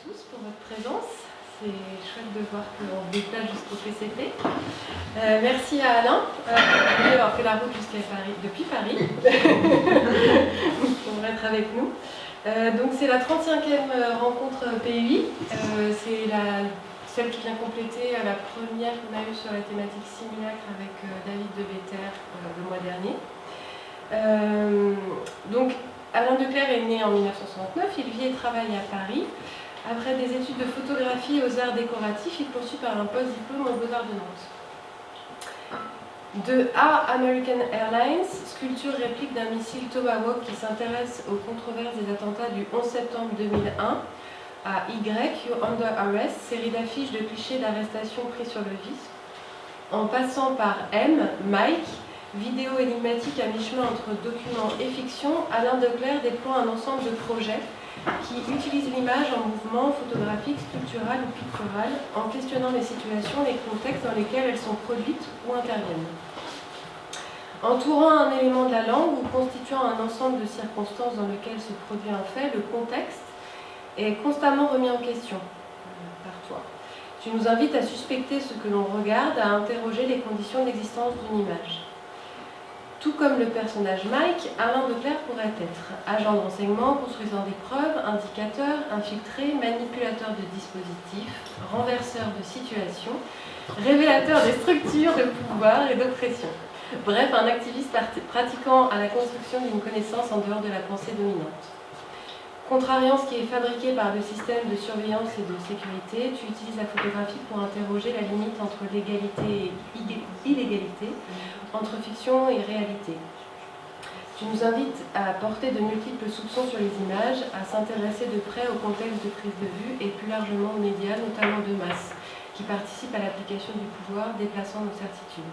tous pour votre présence. C'est chouette de voir qu'on se déplace jusqu'au PCP. Merci à Alain d'avoir fait la route jusqu'à Paris, depuis Paris pour être avec nous. Donc c'est la 35e rencontre PUI. C'est celle qui vient compléter la première qu'on a eue sur la thématique simulacre avec David de Better le mois dernier. Donc Alain Declercq est né en 1969, il vit et travaille à Paris. Après des études de photographie aux arts décoratifs, il poursuit par un post-diplôme aux Beaux-Arts de Nantes. De A American Airlines, sculpture réplique d'un missile Tomahawk qui s'intéresse aux controverses des attentats du 11 septembre 2001, à Y, You're Under Arrest, série d'affiches de clichés d'arrestation pris sur le vif, en passant par M, Mike, vidéo énigmatique à mi-chemin entre document et fiction, Alain Declercq déploie un ensemble de projets qui utilisent l'image en mouvement photographique, sculptural ou pictural, en questionnant les situations, les contextes dans lesquels elles sont produites ou interviennent. Entourant un élément de la langue ou constituant un ensemble de circonstances dans lesquelles se produit un fait, le contexte est constamment remis en question par toi. Tu nous invites à suspecter ce que l'on regarde, à interroger les conditions d'existence d'une image. Tout comme le personnage Mike, Alain Declercq pourrait être agent de renseignement, construisant des preuves, indicateur, infiltré, manipulateur de dispositifs, renverseur de situations, révélateur des structures de pouvoir et d'oppression. Bref, un activiste pratiquant à la construction d'une connaissance en dehors de la pensée dominante. Contrariant ce qui est fabriqué par le système de surveillance et de sécurité, tu utilises la photographie pour interroger la limite entre légalité et illégalité, entre fiction et réalité. Tu nous invites à porter de multiples soupçons sur les images, à s'intéresser de près au contexte de prise de vue et plus largement aux médias, notamment de masse, qui participent à l'application du pouvoir, déplaçant nos certitudes.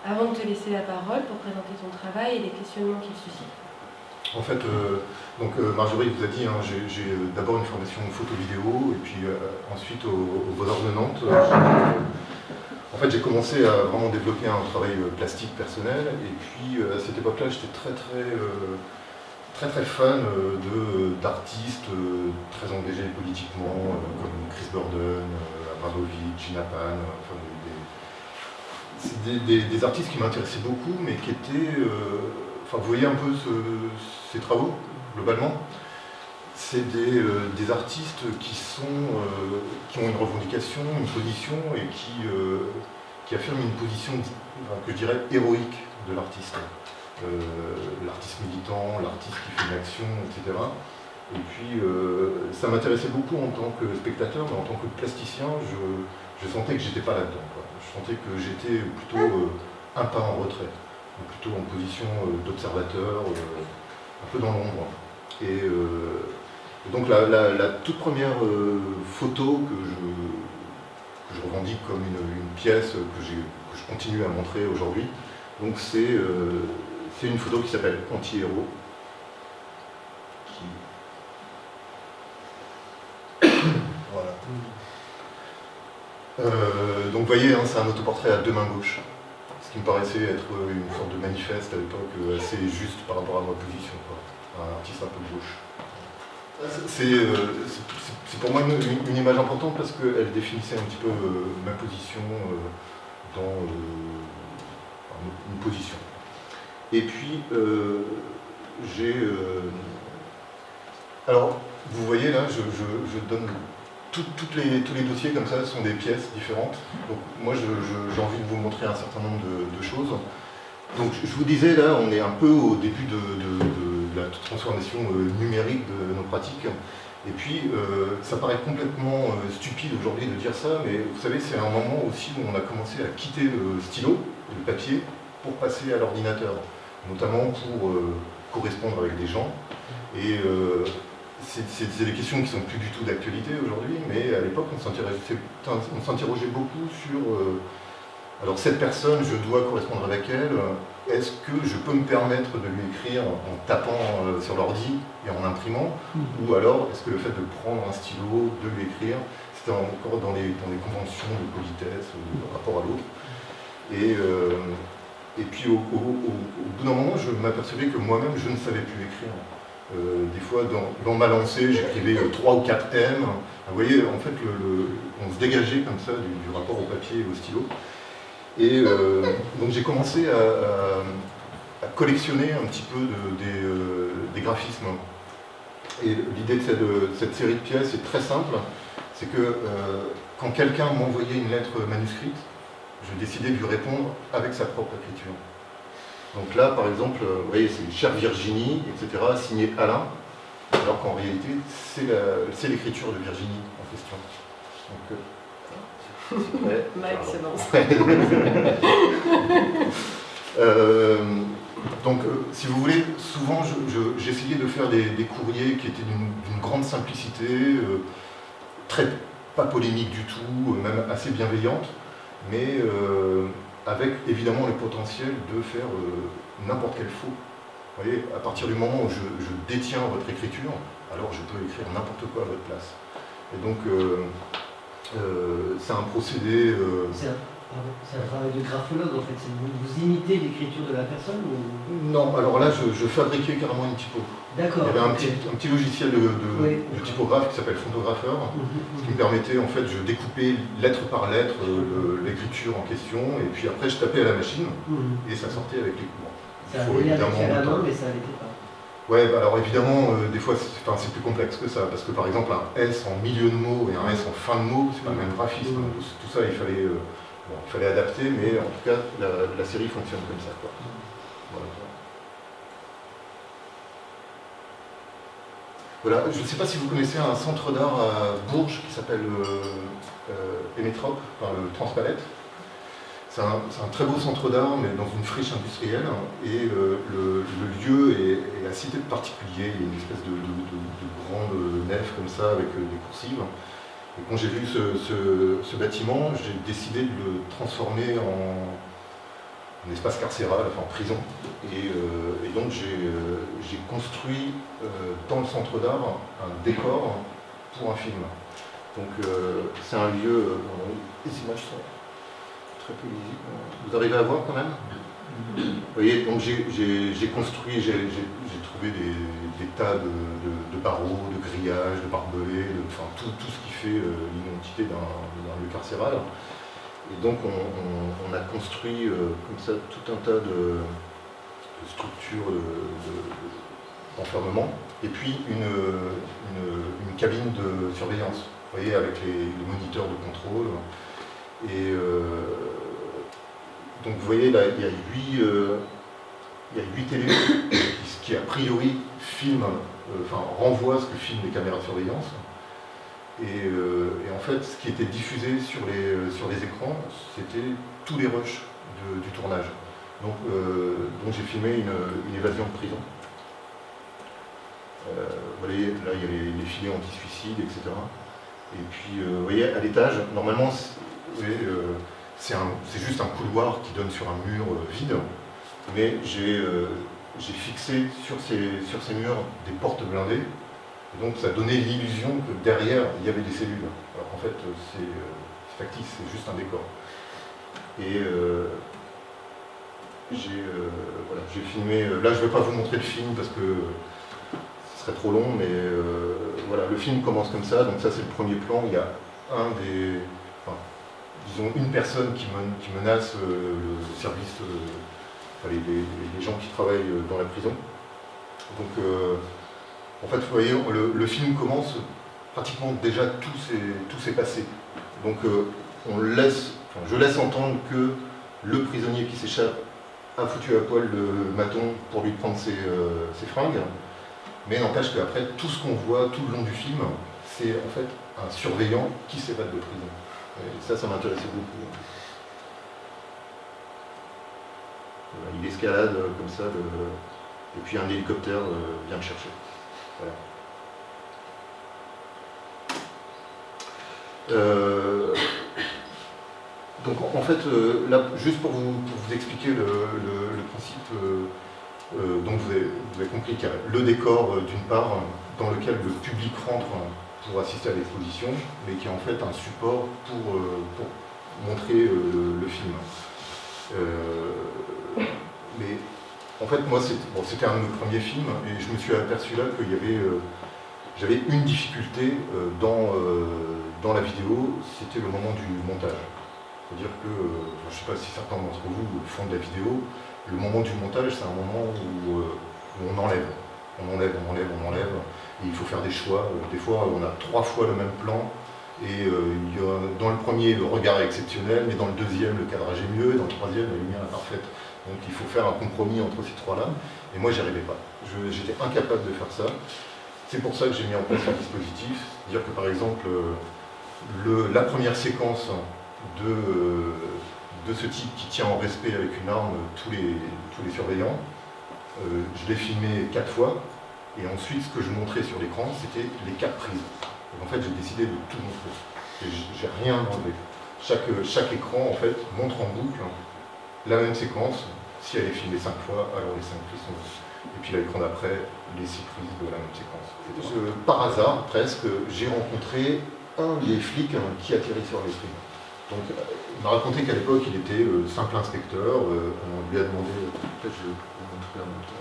Avant de te laisser la parole pour présenter ton travail et les questionnements qu'il suscite. En fait, Marjorie vous a dit, hein, j'ai d'abord une formation photo-vidéo et puis ensuite aux Beaux-Arts de Nantes. En fait, j'ai commencé à vraiment développer un travail plastique personnel et puis à cette époque-là, j'étais très fan d'artistes très engagés politiquement, comme Chris Burden, Abramovic, Gina Pan, enfin, c'est des artistes qui m'intéressaient beaucoup, mais qui étaient... Enfin, vous voyez un peu ces travaux, globalement. C'est des artistes qui ont une revendication, une position, et qui affirment une position, que je dirais, héroïque de l'artiste. L'artiste militant, l'artiste qui fait une action, etc. Et puis, ça m'intéressait beaucoup en tant que spectateur, mais en tant que plasticien, je sentais que j'étais pas là-dedans, quoi. Je sentais que j'étais plutôt un pas en retrait, plutôt en position d'observateur, un peu dans l'ombre. Et donc la toute première photo que je revendique comme une pièce que je continue à montrer aujourd'hui, donc c'est une photo qui s'appelle Anti-héros. Voilà. Donc vous voyez, hein, c'est un autoportrait à deux mains gauches. Ce qui me paraissait être une sorte de manifeste à l'époque assez juste par rapport à ma position, quoi. Un artiste un peu gauche. C'est pour moi une image importante parce qu'elle définissait un petit peu ma position dans une position. Et puis, alors, vous voyez là, je donne... tous les dossiers comme ça sont des pièces différentes. Donc moi j'ai envie de vous montrer un certain nombre de choses. Donc je vous disais là, on est un peu au début de la transformation numérique de nos pratiques. Et puis ça paraît complètement stupide aujourd'hui de dire ça, mais vous savez c'est un moment aussi où on a commencé à quitter le stylo, le papier, pour passer à l'ordinateur, notamment pour correspondre avec des gens. Et c'est des questions qui sont plus du tout d'actualité aujourd'hui, mais à l'époque on s'interrogeait beaucoup sur alors cette personne, je dois correspondre avec elle, est-ce que je peux me permettre de lui écrire en tapant sur l'ordi et en imprimant, ou alors est-ce que le fait de prendre un stylo, de lui écrire, c'était encore dans les conventions de politesse, de rapport à l'autre. Et puis au bout d'un moment, je m'apercevais que moi-même je ne savais plus écrire. Des fois, dans ma lancée, j'écrivais 3 ou 4 M. Vous voyez, en fait, on se dégageait comme ça du rapport au papier et au stylo. Et donc j'ai commencé à collectionner un petit peu des graphismes. Et l'idée de cette série de pièces est très simple. C'est que quand quelqu'un m'envoyait une lettre manuscrite, je décidais de lui répondre avec sa propre écriture. Donc là, par exemple, vous voyez, c'est Chère Virginie, etc., signé Alain, alors qu'en réalité, c'est l'écriture de Virginie en question. Donc, Mike, c'est bon. Donc, si vous voulez, souvent, j'essayais de faire des courriers qui étaient d'une grande simplicité, pas polémique du tout, même assez bienveillante, mais avec évidemment le potentiel de faire n'importe quel faux. Vous voyez, à partir du moment où je détiens votre écriture, alors je peux écrire n'importe quoi à votre place. Et donc, c'est un procédé... C'est un travail de graphologue en fait, vous imitez l'écriture de la personne ou... Non, alors là je fabriquais carrément une typo. D'accord. Il y avait un petit logiciel de typographe qui s'appelle Fontographeur, qui me permettait, en fait, je découpais lettre par lettre l'écriture en question, et puis après je tapais à la machine, et ça sortait avec les cours. Ça allait avec la main, mais ça n'était pas. Ouais, bah alors évidemment, des fois c'est plus complexe que ça, parce que par exemple un S en milieu de mot et un S en fin de mot, c'est pas le même graphisme. Tout ça, il fallait adapter, mais en tout cas, la série fonctionne comme ça, quoi. Voilà, je ne sais pas si vous connaissez un centre d'art à Bourges qui s'appelle Emetrop, enfin le Transpalette. C'est un très beau centre d'art, mais dans une friche industrielle, et le lieu est assez particulier. Il y a une espèce de grande nef comme ça, avec des coursives. Et quand j'ai vu ce bâtiment, j'ai décidé de le transformer en espace carcéral, enfin en prison. Et donc j'ai construit dans le centre d'art un décor pour un film. Donc c'est un lieu, les images sont très peu lisibles. Vous arrivez à voir quand même? Vous voyez, donc j'ai construit, j'ai trouvé des tas de barreaux, de grillages, de barbelés, enfin tout ce qui fait l'identité d'un lieu carcéral. Et donc on a construit comme ça tout un tas de structures d'enfermement, et puis une cabine de surveillance, vous voyez, avec les moniteurs de contrôle. Et donc vous voyez là, il y a 8 télés qui a priori renvoient ce que filment les caméras de surveillance. Et en fait, ce qui était diffusé sur les écrans, c'était tous les rushs du tournage. Donc j'ai filmé une évasion de prison. Vous voyez, là il y a les filets anti-suicide, etc. Et puis, vous voyez, à l'étage, normalement, c'est juste un couloir qui donne sur un mur vide, mais j'ai fixé sur ces murs des portes blindées, et donc ça donnait l'illusion que derrière il y avait des cellules, alors qu'en fait c'est factice, c'est juste un décor. Et j'ai filmé, là je ne vais pas vous montrer le film parce que ce serait trop long, mais voilà, le film commence comme ça, donc ça c'est le premier plan, il y a disons une personne qui menace le service, les gens qui travaillent dans la prison. Donc en fait, vous voyez, le film commence pratiquement déjà tout s'est passé. Donc je laisse entendre que le prisonnier qui s'échappe a foutu à poil le maton pour lui prendre ses fringues, mais n'empêche qu'après, tout ce qu'on voit tout le long du film, c'est en fait un surveillant qui s'évade de prison. Et ça m'intéressait beaucoup. Voilà, il escalade comme ça, et puis un hélicoptère vient le chercher. Voilà. Donc en fait, là, juste pour vous expliquer le principe, donc vous avez compris qu'il y a le décor d'une part, dans lequel le public rentre pour assister à l'exposition, mais qui est en fait un support pour montrer le film. Mais En fait, moi, c'était un de mes premiers films, et je me suis aperçu là qu'il y avait... j'avais une difficulté dans la vidéo, c'était le moment du montage. C'est-à-dire que, je ne sais pas si certains d'entre vous font de la vidéo, le moment du montage, c'est un moment où on enlève. On enlève, et il faut faire des choix. Des fois, on a 3 fois le même plan, et dans le premier, le regard est exceptionnel, mais dans le deuxième, le cadrage est mieux, et dans le troisième, la lumière est parfaite. Donc il faut faire un compromis entre ces 3-là, et moi, j'y arrivais pas. J'étais incapable de faire ça. C'est pour ça que j'ai mis en place un dispositif, c'est-à-dire que, par exemple, la première séquence de ce type qui tient en respect avec une arme tous les surveillants, je l'ai filmé 4 fois, et ensuite ce que je montrais sur l'écran, c'était les 4 prises. Donc en fait, j'ai décidé de tout montrer. Et j'ai rien enlevé. Chaque écran, en fait, montre en boucle la même séquence. Si elle est filmée 5 fois, alors les 5 prises sont dessus. Et puis l'écran d'après, les 6 prises de la même séquence. Par hasard, presque, j'ai rencontré un des flics qui atterrit sur les streams. Donc, il m'a raconté qu'à l'époque, il était simple inspecteur. On lui a demandé, peut-être je vais vous montrer un autre.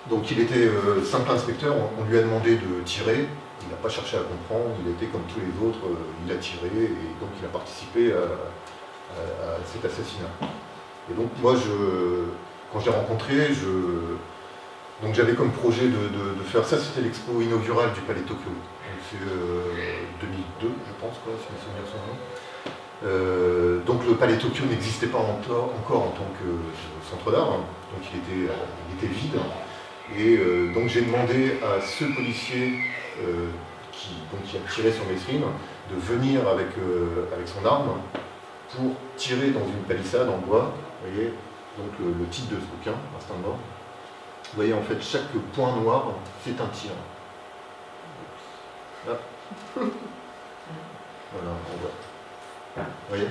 Donc, il était simple inspecteur. On lui a demandé de tirer. Il n'a pas cherché à comprendre. Il était comme tous les autres. Il a tiré et donc il a participé à cet assassinat. Et donc, moi, quand je l'ai rencontré, donc j'avais comme projet de faire ça, c'était l'expo inaugurale du Palais Tokyo. C'est 2002, je pense, si mes souvenirs sont bons. Donc le Palais Tokyo n'existait pas encore en tant que centre d'art, donc il était vide. Et donc j'ai demandé à ce policier qui a tiré sur mes streams de venir avec son arme pour tirer dans une palissade en bois. Vous voyez, donc le titre de ce bouquin, Instinct de mort. Vous voyez, en fait, chaque point noir, c'est un tir. Là. Voilà, on voit. Vous voyez.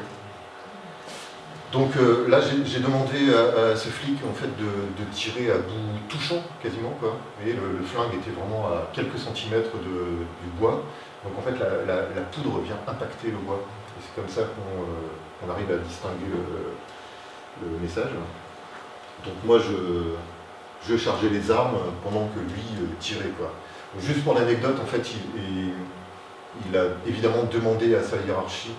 Donc là, j'ai demandé à ce flic en fait, de tirer à bout touchant, quasiment. Quoi. Vous voyez, le flingue était vraiment à quelques centimètres du bois. Donc en fait, la poudre vient impacter le bois. Et c'est comme ça qu'on arrive à distinguer le message. Donc moi, je chargeais les armes pendant que lui tirait. Quoi. Donc, juste pour l'anecdote, en fait, il a évidemment demandé à sa hiérarchie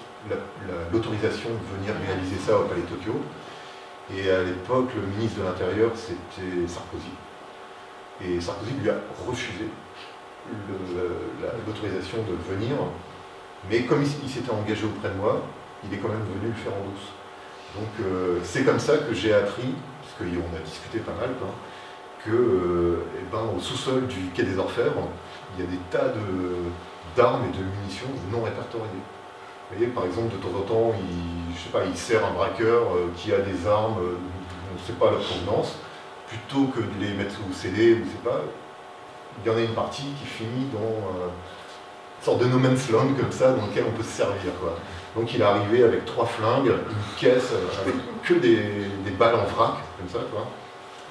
l'autorisation de venir réaliser ça au Palais Tokyo. Et à l'époque, le ministre de l'Intérieur, c'était Sarkozy. Et Sarkozy lui a refusé l'autorisation de venir. Mais comme il s'était engagé auprès de moi, il est quand même venu le faire en douce. Donc c'est comme ça que j'ai appris, parce qu'on a discuté pas mal, quoi, que au sous-sol du quai des Orfèvres, il y a des tas d'armes et de munitions non répertoriées. Vous voyez, par exemple, de temps en temps, il sert un braqueur qui a des armes, on ne sait pas leur provenance, plutôt que de les mettre sous scellé, ou c'est pas, il y en a une partie qui finit dans une sorte de no man's land comme ça, dans lequel on peut se servir. Quoi. Donc il est arrivé avec 3 flingues, une caisse avec que des balles en vrac, comme ça. Quoi.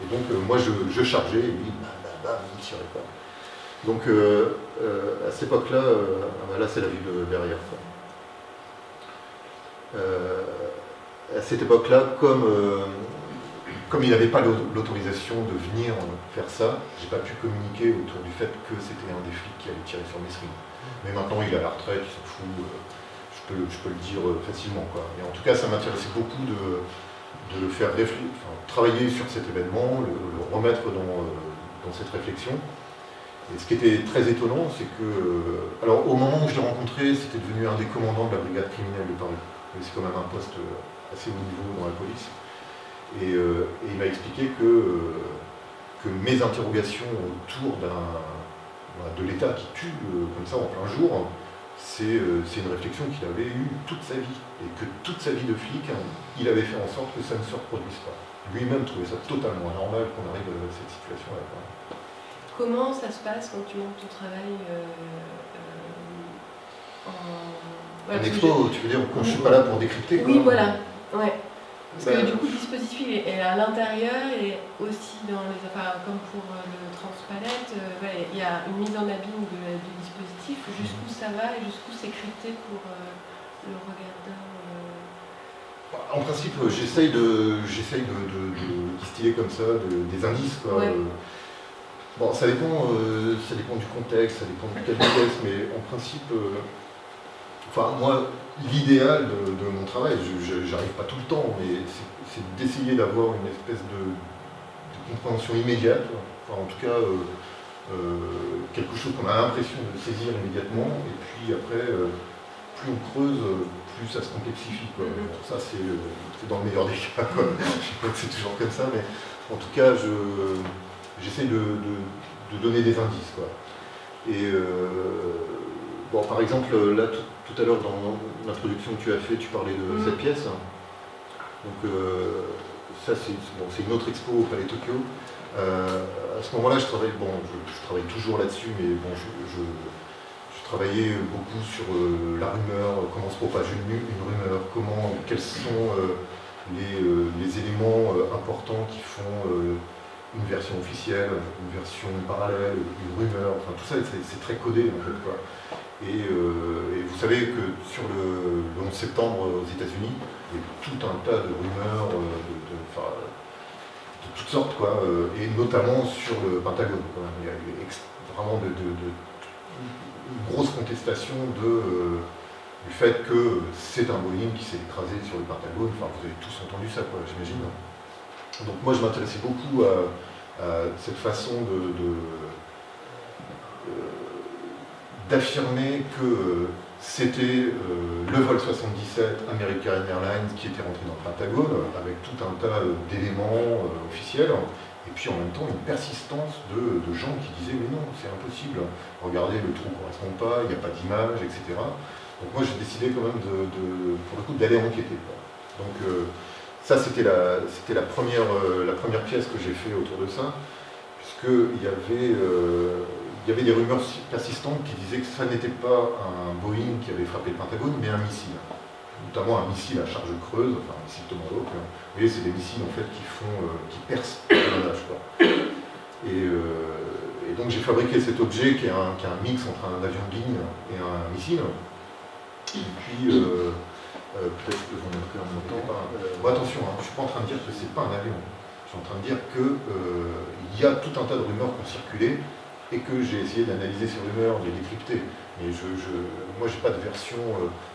Et donc moi je chargeais, et lui, il tirait pas. Donc à cette époque-là, là c'est la ville de Verrières. À cette époque-là, comme il n'avait pas l'autorisation de venir faire ça, j'ai pas pu communiquer autour du fait que c'était un des flics qui allait tirer sur mes streams. Mais maintenant il est à la retraite, il s'en fout, je peux le dire facilement. Quoi. Et en tout cas, ça m'intéressait beaucoup de le faire travailler sur cet événement, le remettre dans cette réflexion. Et ce qui était très étonnant, c'est que, alors au moment où je l'ai rencontré, c'était devenu un des commandants de la brigade criminelle de Paris. C'est quand même un poste assez haut niveau dans la police. Et il m'a expliqué que mes interrogations autour de l'État qui tue comme ça en plein jour, c'est une réflexion qu'il avait eue toute sa vie. Et que toute sa vie de flic, il avait fait en sorte que ça ne se reproduise pas. Lui-même trouvait ça totalement anormal qu'on arrive à cette situation-là. Comment ça se passe quand tu montes ton travail en expo, tu veux dire, quand je ne suis pas là pour décrypter. Oui, voilà. Ouais. Parce que du coup, le dispositif est à l'intérieur et aussi dans les affaires, comme pour le transpalette, il y a une mise en abîme du dispositif, jusqu'où ça va et jusqu'où c'est crypté pour le regardeur En principe, j'essaye de distiller comme ça des indices, quoi. Ouais. Bon, ça dépend du contexte, ça dépend de quelle pièce, mais en principe, enfin moi, l'idéal de mon travail, j'arrive pas tout le temps, mais c'est d'essayer d'avoir une espèce de compréhension immédiate, enfin en tout cas quelque chose qu'on a l'impression de saisir immédiatement, et puis après, plus on creuse, plus ça se complexifie, quoi. Bon, ça c'est dans le meilleur des cas, quoi. Je sais pas que c'est toujours comme ça, mais en tout cas, j'essaie de donner des indices, quoi. Et bon, par exemple, là, tout à l'heure, dans l'introduction que tu as fait, tu parlais de cette pièce. Donc, ça, c'est une autre expo au Palais Tokyo. À ce moment-là, je travaille toujours là-dessus, mais bon, je travaillais beaucoup sur la rumeur, comment se propage une rumeur, quels sont les éléments importants qui font une version officielle, une version parallèle, une rumeur, enfin tout ça c'est très codé en fait, quoi. Et vous savez que sur le 11 septembre aux États-Unis, il y a eu tout un tas de rumeurs de toutes sortes, quoi, et notamment sur le Pentagone, quoi. Il y a eu vraiment une grosse contestation du fait que c'est un Boeing qui s'est écrasé sur le Pentagone. Enfin, vous avez tous entendu ça, quoi, j'imagine. Donc moi, je m'intéressais beaucoup à cette façon d'affirmer que c'était le vol 77 American Airlines qui était rentré dans le Pentagone, avec tout un tas d'éléments officiels. Et puis en même temps, une persistance de gens qui disaient « mais non, c'est impossible, regardez, le trou ne correspond pas, il n'y a pas d'image, etc. » Donc moi, j'ai décidé quand même, pour le coup, d'aller enquêter, quoi. Donc ça, c'était la première pièce que j'ai fait autour de ça, puisqu'il y avait des rumeurs persistantes qui disaient que ça n'était pas un Boeing qui avait frappé le Pentagone, mais un missile. Notamment un missile à charge creuse, enfin un missile Tomahawk. Vous voyez, c'est des missiles en fait qui percent le grenade, quoi. Et donc j'ai fabriqué cet objet qui est un mix entre un avion de ligne et un missile. Et puis peut-être que j'en ai un montant. Bon, attention, hein, je ne suis pas en train de dire que c'est pas un avion. Je suis en train de dire qu'il y a tout un tas de rumeurs qui ont circulé et que j'ai essayé d'analyser ces rumeurs, de les décrypter. Mais moi, j'ai pas de version,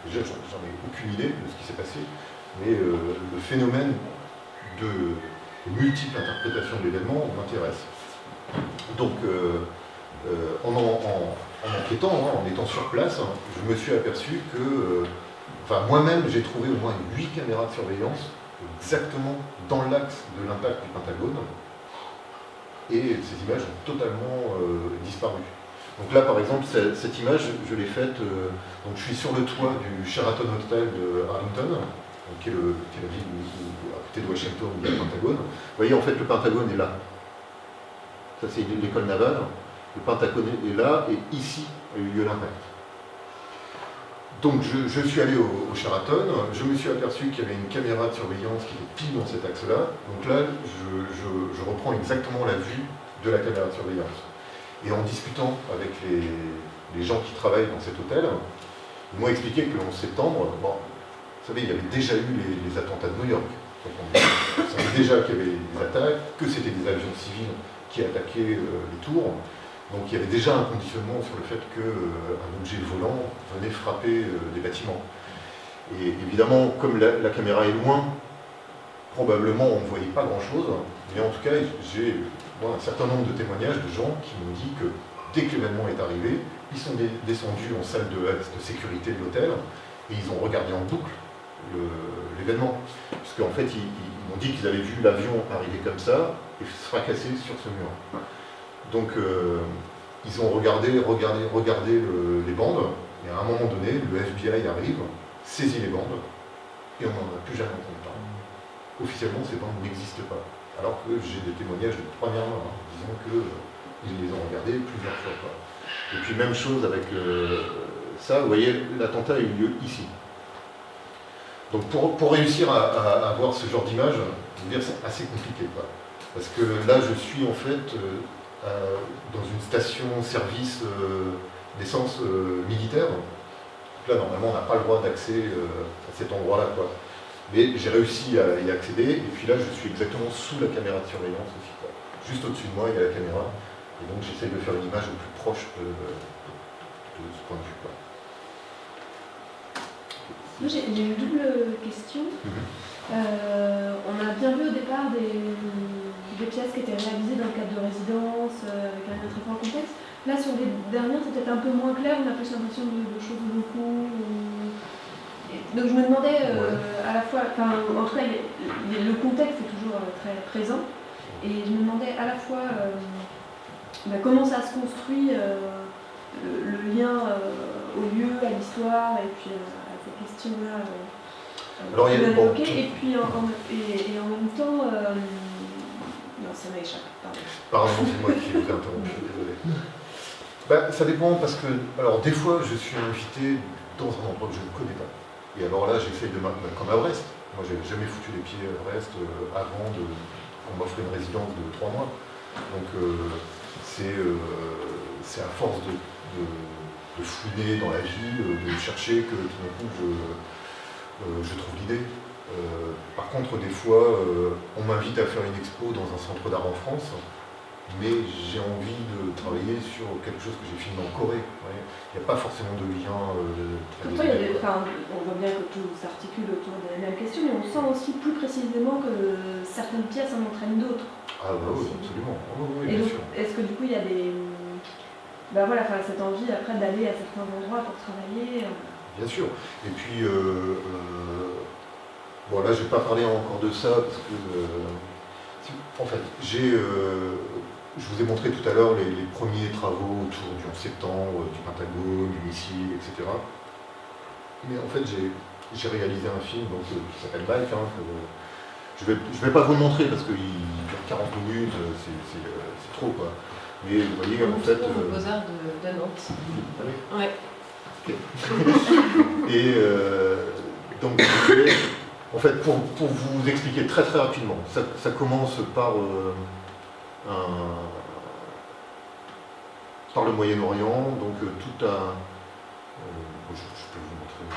déjà, j'en ai aucune idée de ce qui s'est passé, mais le phénomène de multiples interprétations de l'événement m'intéresse. Donc, en enquêtant, en étant sur place, je me suis aperçu que, moi-même, j'ai trouvé au moins 8 caméras de surveillance exactement dans l'axe de l'impact du Pentagone, et ces images ont totalement disparu. Donc là, par exemple, cette image, je l'ai faite, donc je suis sur le toit du Sheraton Hotel de Arlington, qui est la ville à côté de Washington où il y a le Pentagone. Vous voyez, en fait, le Pentagone est là. Ça, c'est l'école navale. Le Pentagone est là, et ici a eu lieu l'impact. Donc je suis allé au Sheraton, je me suis aperçu qu'il y avait une caméra de surveillance qui était pile dans cet axe-là. Donc là, je reprends exactement la vue de la caméra de surveillance. Et en discutant avec les gens qui travaillent dans cet hôtel, ils m'ont expliqué que le 11 septembre, bon, vous savez, il y avait déjà eu les attentats de New York. Donc on savait déjà qu'il y avait des attaques, que c'était des avions civils qui attaquaient les tours. Donc il y avait déjà un conditionnement sur le fait qu'un objet volant venait frapper des bâtiments. Et évidemment, comme la caméra est loin, probablement on ne voyait pas grand-chose, mais en tout cas, j'ai un certain nombre de témoignages de gens qui m'ont dit que dès que l'événement est arrivé, ils sont descendus en salle de sécurité de l'hôtel et ils ont regardé en boucle l'événement. Parce qu'en fait, ils m'ont dit qu'ils avaient vu l'avion arriver comme ça et se fracasser sur ce mur. Donc, ils ont regardé les bandes, et à un moment donné, le FBI arrive, saisit les bandes, et on n'en a plus jamais entendu parler. Officiellement, ces bandes n'existent pas. Alors que j'ai des témoignages de première main, disant qu'ils les ont regardées plusieurs fois, quoi. Et puis même chose avec ça, vous voyez, l'attentat a eu lieu ici. Donc pour réussir à avoir ce genre d'image, je veux dire, c'est assez compliqué, quoi. Parce que là, je suis en fait dans une station-service d'essence militaire. Donc là, normalement, on n'a pas le droit d'accès à cet endroit-là, quoi. Mais j'ai réussi à y accéder, et puis là, je suis exactement sous la caméra de surveillance aussi, quoi. Juste au-dessus de moi, il y a la caméra, et donc j'essaye de faire une image au plus proche de ce point de vue, quoi. Moi, j'ai une double question. On a bien vu au départ des pièces qui étaient réalisées dans le cadre de résidences, avec un très fort contexte. Là, sur les dernières, c'est peut-être un peu moins clair, on a plus l'impression de choses de locaux. Donc je me demandais à la fois, en tout cas, le contexte est toujours très présent, et je me demandais à la fois comment ça se construit, le lien au lieu, à l'histoire, et puis à ces questions-là. Alors, il y a et puis en même temps, non, ça m'a échappé, pardon. Pardon, c'est moi qui vous ai interrompu, désolé. Ben, ça dépend parce que, alors des fois, je suis invité dans un endroit que je ne connais pas. Et alors là, j'essaye de comme à Brest. Moi, j'ai jamais foutu les pieds à Brest avant qu'on m'offre une résidence de 3 mois. Donc, c'est à force de fouiner dans la ville, de chercher que tout d'un coup, je trouve l'idée. Par contre, des fois, on m'invite à faire une expo dans un centre d'art en France, mais j'ai envie de travailler sur quelque chose que j'ai filmé en Corée. Il n'y a pas forcément de lien très Pourtant, on voit bien que tout s'articule autour de la même question, mais on sent aussi plus précisément que certaines pièces en entraînent d'autres. Ah bah oui, absolument. Oui, et bien donc, sûr. est-ce que du coup, il y a cette envie après d'aller à certains endroits pour travailler Bien sûr. Et puis, bon là, je ne vais pas parler encore de ça, parce que, en fait, je vous ai montré tout à l'heure les premiers travaux autour du 11 septembre, du Pentagone, du missile, etc. Mais en fait, j'ai réalisé un film qui s'appelle Mike. Je vais pas vous le montrer parce qu'il dure 40 minutes, c'est trop, quoi. Mais vous voyez, en fait... Aux Beaux-Arts de Nantes. Ah oui. Ouais. Et donc, en fait, pour vous expliquer très très rapidement, ça commence par le Moyen-Orient, donc tout un... je peux vous montrer ça.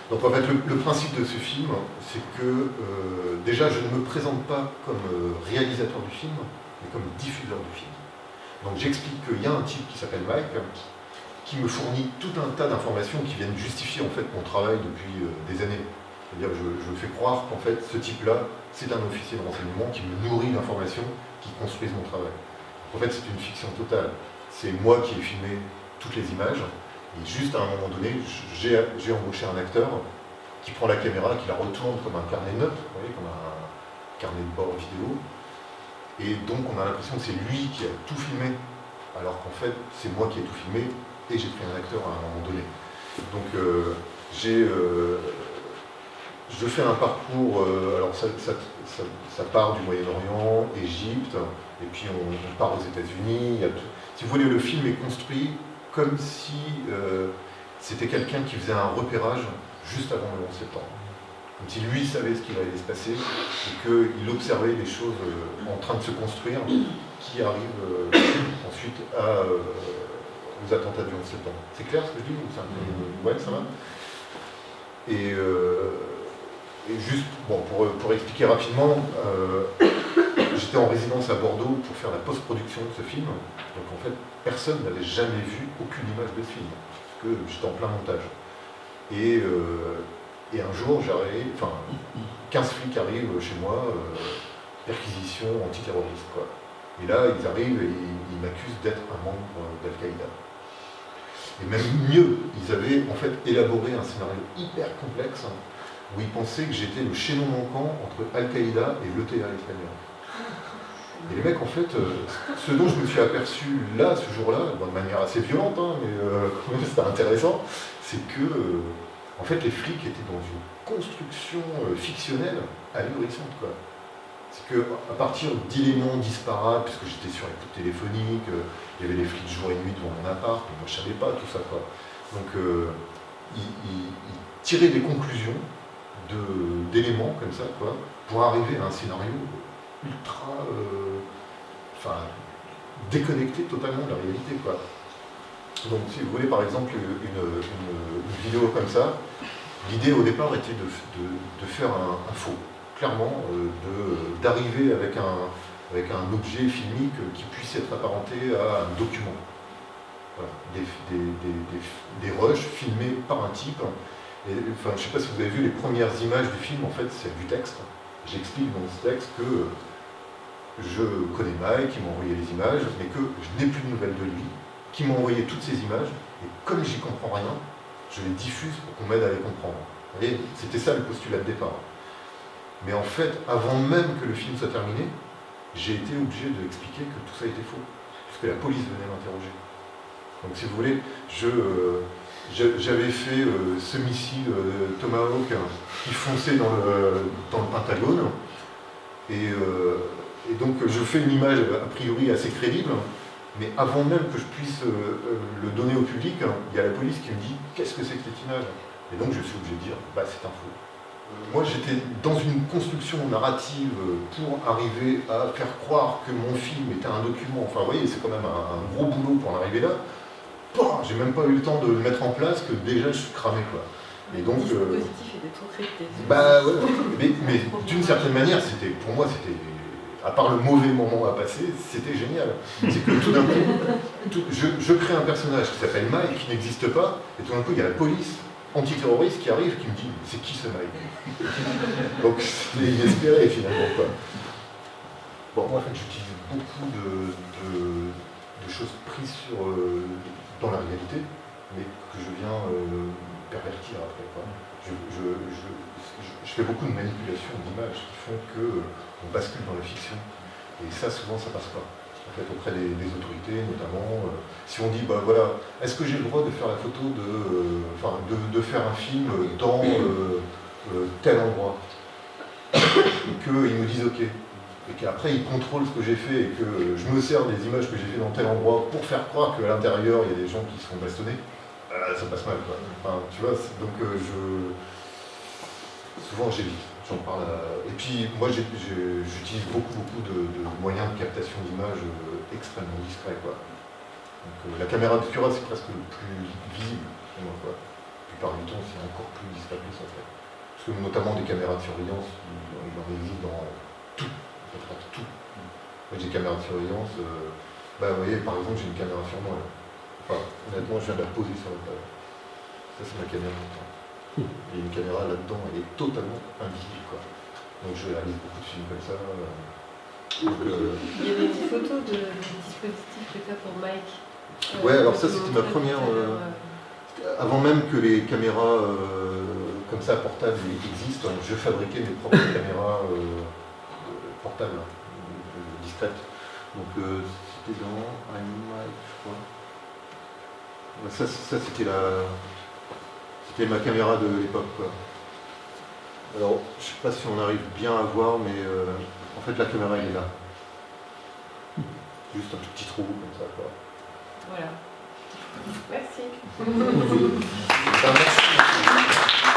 Donc en fait, le principe de ce film, c'est que déjà, je ne me présente pas comme réalisateur du film, mais comme diffuseur du film. Donc j'explique qu'il y a un type qui s'appelle Mike, qui me fournit tout un tas d'informations qui viennent justifier en fait mon travail depuis des années. C'est-à-dire que je fais croire qu'en fait ce type-là, c'est un officier de renseignement qui me nourrit d'informations qui construisent mon travail. En fait, c'est une fiction totale. C'est moi qui ai filmé toutes les images, et juste à un moment donné, j'ai embauché un acteur qui prend la caméra, qui la retourne comme un carnet de notes, vous voyez, comme un carnet de bord vidéo, et donc on a l'impression que c'est lui qui a tout filmé, alors qu'en fait, c'est moi qui ai tout filmé, et j'ai pris un acteur à un moment donné. Donc je fais un parcours, alors ça part du Moyen-Orient, Égypte, et puis on part aux États-Unis. Si vous voulez, le film est construit comme si c'était quelqu'un qui faisait un repérage juste avant le 11 septembre. Comme si lui savait ce qui allait se passer, et qu'il observait des choses en train de se construire qui arrivent ensuite aux attentats du 11 septembre. C'est clair ce que je dis ou c'est un peu... Ouais, ça va. Et juste, bon, pour expliquer rapidement, j'étais en résidence à Bordeaux pour faire la post-production de ce film. Donc en fait, personne n'avait jamais vu aucune image de ce film, parce que j'étais en plein montage. Et un jour, 15 flics arrivent chez moi, perquisition antiterroriste, quoi. Et là, ils arrivent et ils m'accusent d'être un membre d'Al-Qaïda. Et même mieux, ils avaient en fait élaboré un scénario hyper complexe où ils pensaient que j'étais le chaînon manquant entre Al-Qaïda et l'ETA espagnol. Et les mecs, en fait, ce dont je me suis aperçu là, ce jour-là, de manière assez violente, mais quand même c'était intéressant, c'est que en fait, les flics étaient dans une construction fictionnelle ahurissante, quoi. C'est qu'à partir d'éléments disparates, puisque j'étais sur écoute téléphonique, il y avait les flics jour et nuit devant mon appart, mais moi je ne savais pas tout ça, quoi. Donc ils tiraient des conclusions d'éléments comme ça, quoi, pour arriver à un scénario ultra déconnecté totalement de la réalité, quoi. Donc si vous voulez par exemple une vidéo comme ça, l'idée au départ était de faire un faux, clairement, d'arriver avec un objet filmique qui puisse être apparenté à un document. Voilà. Des rushs filmés par un type. Et, enfin, je ne sais pas si vous avez vu les premières images du film, en fait c'est du texte. J'explique dans ce texte que je connais Mike, qui m'a envoyé les images, mais que je n'ai plus de nouvelles de lui, qui m'a envoyé toutes ces images, et comme j'y comprends rien, je les diffuse pour qu'on m'aide à les comprendre. Vous voyez, c'était ça le postulat de départ. Mais en fait, avant même que le film soit terminé, j'ai été obligé d'expliquer que tout ça était faux, puisque la police venait m'interroger. Donc si vous voulez, j'avais fait ce missile Tomahawk qui fonçait dans le Pentagone, et donc je fais une image a priori assez crédible, mais avant même que je puisse le donner au public, il y a la police qui me dit « Qu'est-ce que c'est que cette image ?» Et donc je suis obligé de dire « Bah c'est un faux ». Moi j'étais dans une construction narrative pour arriver à faire croire que mon film était un document, enfin vous voyez c'est quand même un gros boulot pour en arriver là. J'ai même pas eu le temps de le mettre en place que déjà je suis cramé quoi. Et donc, le dispositif était trop crypté. Bah ouais, mais d'une certaine manière, pour moi, à part le mauvais moment à passer, c'était génial. C'est que tout d'un coup, je crée un personnage qui s'appelle Mike, qui n'existe pas, et tout d'un coup, il y a la police antiterroriste qui arrive, qui me dit « C'est qui ce Mike ?» Donc c'était inespéré finalement quoi. Bon, moi en fait, j'utilise beaucoup de choses prises dans la réalité, mais que je viens pervertir après. Quoi. Je fais beaucoup de manipulations d'images qui font qu'on bascule dans la fiction. Et ça, souvent, ça passe pas. En fait, auprès des autorités, notamment, si on dit, bah voilà, est-ce que j'ai le droit de faire la photo de faire un film dans tel endroit, et qu'ils me disent ok, et qu'après ils contrôlent ce que j'ai fait et que je me sers des images que j'ai fait dans tel endroit pour faire croire qu'à l'intérieur il y a des gens qui se font bastonner, ça passe mal quoi. Enfin, tu vois, donc souvent j'évite, j'en parle et puis moi j'utilise beaucoup de moyens de captation d'images extrêmement discrets quoi. Donc la caméra de Cura c'est presque le plus visible pour moi quoi. La plupart du temps c'est encore plus discret que ça en fait. Parce que notamment des caméras de surveillance, il en existe dans tout. Tout. Moi j'ai des caméras de surveillance, vous voyez par exemple j'ai une caméra sur moi là. Enfin honnêtement je viens de la poser sur la table. Ça c'est ma caméra. Il y a une caméra là-dedans, elle est totalement invisible quoi. Donc je réalise beaucoup de films comme ça. Il y avait des photos de dispositifs que tu as pour Mike. Ouais alors ça c'était ma première. Avant même que les caméras comme ça portables existent, je fabriquais mes propres caméras portable, discrète. Donc c'était dans iMac, je crois. Ça c'était ma caméra de l'époque quoi. Alors je sais pas si on arrive bien à voir, mais en fait la caméra elle est là. Juste un tout petit trou comme ça quoi. Voilà. Merci. Merci.